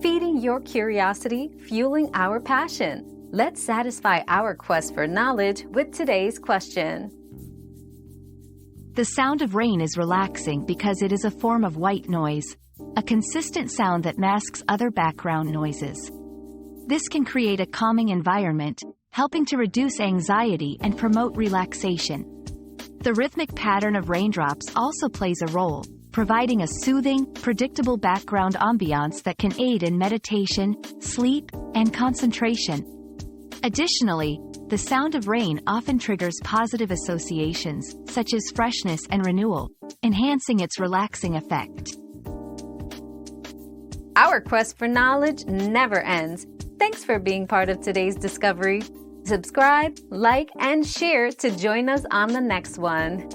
feeding your curiosity, fueling our passion. Let's satisfy our quest for knowledge with today's question. The sound of rain is relaxing because it is a form of white noise, a consistent sound that masks other background noises. This can create a calming environment, helping to reduce anxiety and promote relaxation. The rhythmic pattern of raindrops also plays a role, providing a soothing, predictable background ambiance that can aid in meditation, sleep, and concentration. Additionally, the sound of rain often triggers positive associations, such as freshness and renewal, enhancing its relaxing effect. Our quest for knowledge never ends. Thanks for being part of today's discovery. Subscribe, like, and share to join us on the next one.